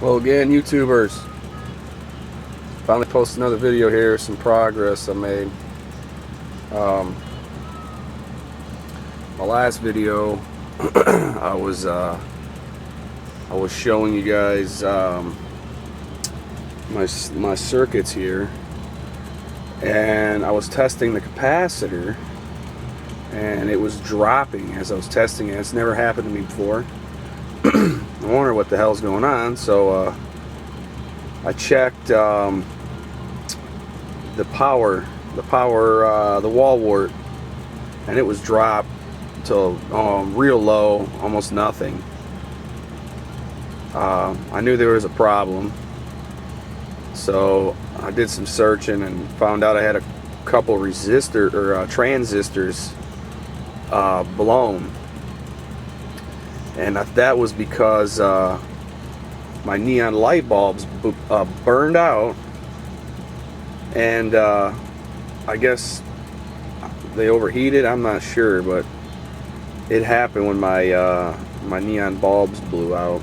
Well, again, YouTubers, finally posted another video here. Some progress I made. Um, my last video, I was showing you guys my circuits here, and I was testing the capacitor, and it was dropping as I was testing it. It's never happened to me before. I wonder what the hell's going on. So I checked the wall wart, and it was dropped to real low, almost nothing. I knew there was a problem, so I did some searching and found out I had a couple transistors blown, and that was because my neon light bulbs burned out, and I guess they overheated. I'm not sure, but it happened when my my neon bulbs blew out.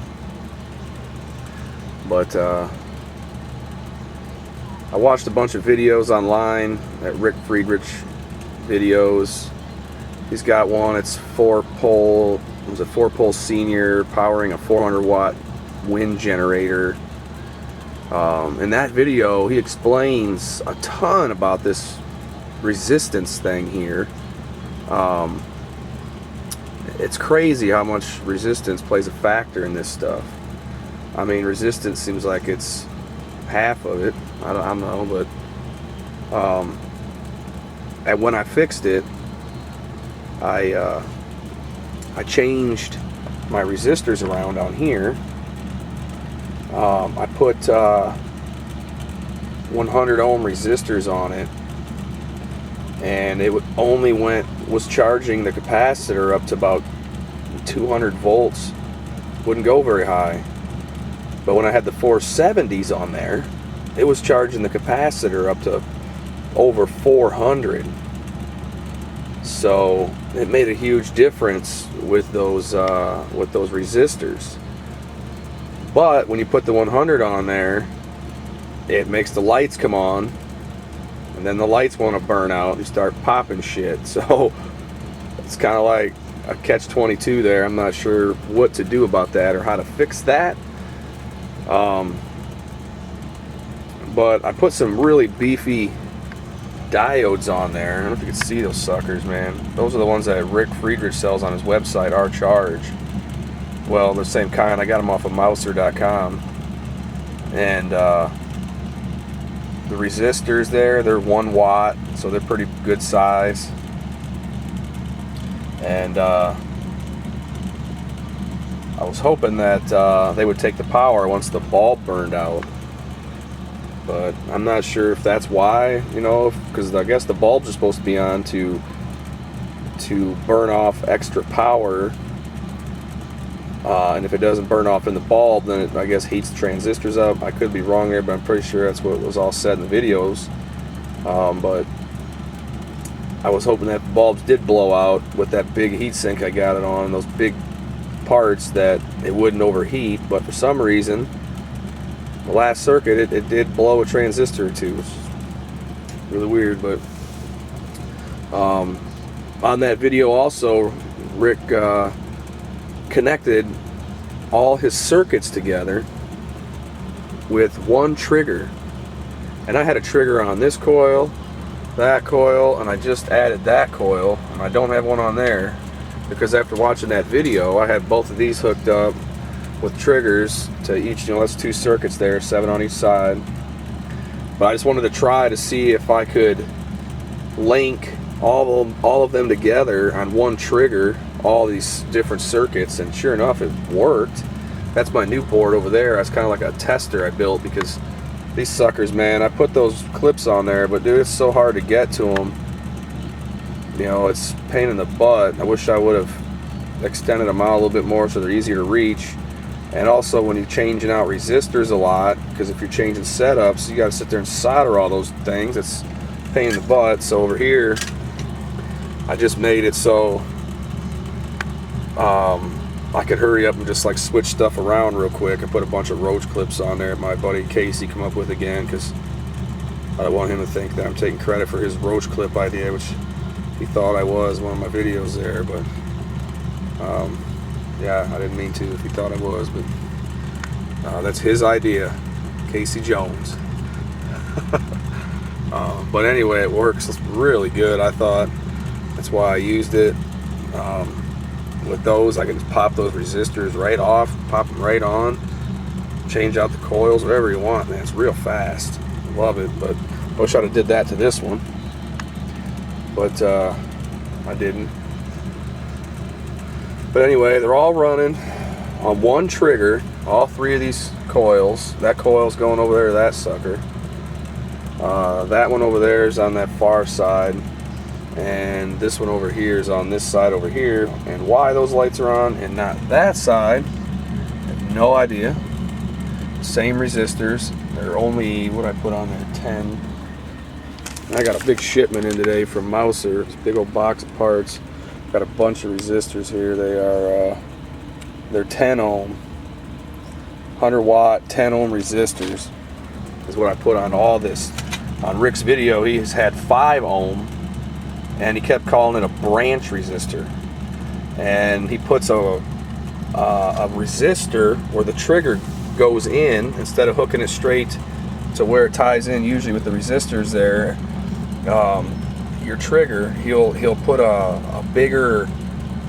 But I watched a bunch of videos online at Rick Friedrich videos. He's got one. It's 4-pole. It was a 4-pole senior powering a 400-watt wind generator. In that video, he explains a ton about this resistance thing here. It's crazy how much resistance plays a factor in this stuff. I mean, resistance seems like it's half of it. I don't know, but and when I fixed it, I changed my resistors around on here. I put 100 ohm resistors on it, and it was charging the capacitor up to about 200 volts. Wouldn't go very high. But when I had the 470s on there, it was charging the capacitor up to over 400. So it made a huge difference with those resistors. But when you put the 100 on there, it makes the lights come on, and then the lights want to burn out and start popping shit. So it's kind of like a catch-22 there. I'm not sure what to do about that or how to fix that. But I put some really beefy diodes on there. I don't know if you can see those suckers, man. Those are the ones that Rick Friedrich sells on his website, Our Charge. Well, the same kind. I got them off of Mouser.com. And the resistors there, they're 1 watt, so they're pretty good size. And I was hoping that they would take the power once the bulb burned out. But I'm not sure if that's why, you know, because I guess the bulbs are supposed to be on to burn off extra power. And if it doesn't burn off in the bulb, then it, I guess, heats the transistors up. I could be wrong there, but I'm pretty sure that's what was all said in the videos. But I was hoping that the bulbs did blow out with that big heatsink I got it on, those big parts, that it wouldn't overheat. But for some reason, the last circuit, it did blow a transistor or two, which is really weird. But on that video also, Rick connected all his circuits together with one trigger. And I had a trigger on this coil, that coil, and I just added that coil, and I don't have one on there because after watching that video, I had both of these hooked up with triggers to each, you know, that's 2 circuits there, 7 on each side. But I just wanted to try to see if I could link all of them together on one trigger, all these different circuits, and sure enough, it worked. That's my new board over there. That's kind of like a tester I built, because these suckers, man, I put those clips on there, but dude, it's so hard to get to them. You know, it's a pain in the butt. I wish I would have extended them out a little bit more so they're easier to reach. And also, when you're changing out resistors a lot, because if you're changing setups, you got to sit there and solder all those things. It's a pain in the butt. So over here, I just made it so I could hurry up and just like switch stuff around real quick. I put a bunch of roach clips on there my buddy Casey come up with again, because I don't want him to think that I'm taking credit for his roach clip idea, which he thought I was one of my videos there, but yeah, I didn't mean to if he thought I was, but that's his idea, Casey Jones. But anyway, it works. It's really good, I thought. That's why I used it. With those, I can just pop those resistors right off, pop them right on, change out the coils, whatever you want, man. It's real fast. Love it, but I wish I'd have did that to this one. But I didn't. But anyway, they're all running on one trigger, all three of these coils. That coil's going over there to that sucker. That one over there is on that far side, and this one over here is on this side over here. And why those lights are on and not that side, I have no idea. Same resistors. They're only, what I put on there, 10. I got a big shipment in today from Mouser. It's a big old box of parts. Got a bunch of resistors here. They are they're 10 ohm, 100 watt, 10 ohm resistors is what I put on all this. On Rick's video, he has had 5 ohm, and he kept calling it a branch resistor. And he puts a resistor where the trigger goes in, instead of hooking it straight to where it ties in usually with the resistors there. Your trigger, he'll put a bigger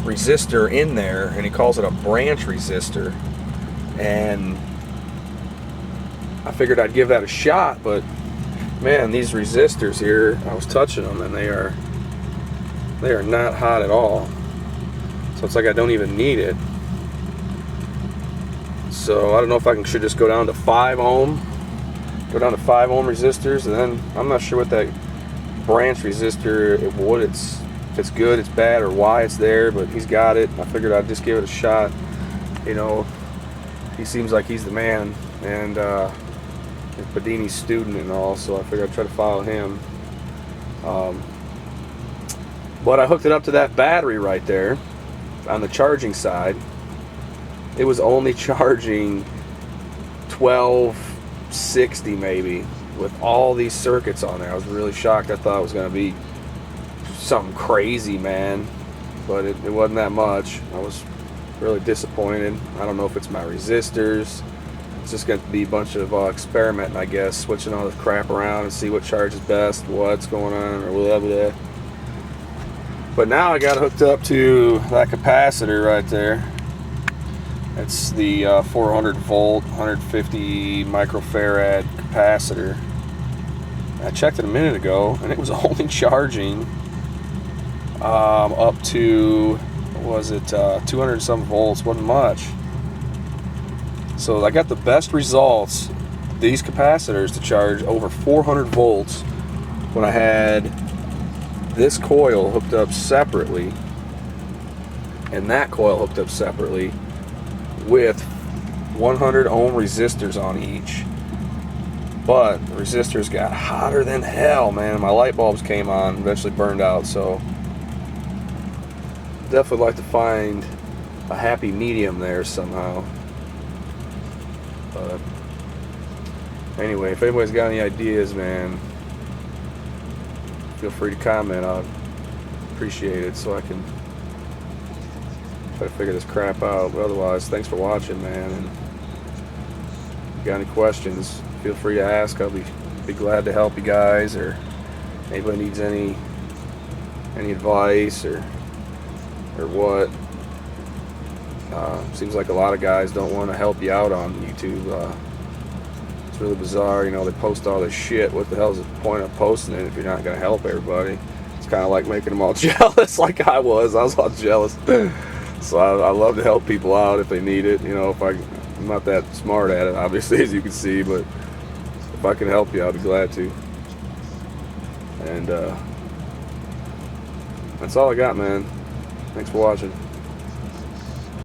resistor in there, and he calls it a branch resistor. And I figured I'd give that a shot, but man, these resistors here, I was touching them and they are not hot at all. So it's like I don't even need it. So I don't know if I should just go down to 5 ohm, go down to 5 ohm resistors, and then I'm not sure what that branch resistor, if it's good, it's bad, or why it's there, but he's got it. I figured I'd just give it a shot. You know, he seems like he's the man, and Bedini's student and all, so I figured I'd try to follow him. But I hooked it up to that battery right there on the charging side. It was only charging 1260 maybe with all these circuits on there. I was really shocked. I thought it was going to be something crazy, man, but it wasn't that much. I was really disappointed. I don't know if it's my resistors. It's just going to be a bunch of experimenting, I guess, switching all this crap around and see what charges best, what's going on, or whatever. But now I got hooked up to that capacitor right there. It's the 400 volt, 150 microfarad capacitor. I checked it a minute ago, and it was only charging up to, what was it, 200 and some volts. Wasn't much. So I got the best results, these capacitors, to charge over 400 volts when I had this coil hooked up separately and that coil hooked up separately with 100 ohm resistors on each. But the resistors got hotter than hell, man. My light bulbs came on, eventually burned out, so definitely like to find a happy medium there somehow. But anyway, if anybody's got any ideas, man, feel free to comment. I'd appreciate it so I can try to figure this crap out. But otherwise, thanks for watching, man. And if you got any questions, feel free to ask. I'll be glad to help you guys, or anybody needs any advice or what. Seems like a lot of guys don't want to help you out on YouTube. It's really bizarre, you know, they post all this shit. What the hell is the point of posting it if you're not going to help everybody? It's kind of like making them all jealous, like I was all jealous. So I love to help people out if they need it. You know, I'm not that smart at it, obviously, as you can see, but if I can help you, I'll be glad to. And that's all I got, man. Thanks for watching.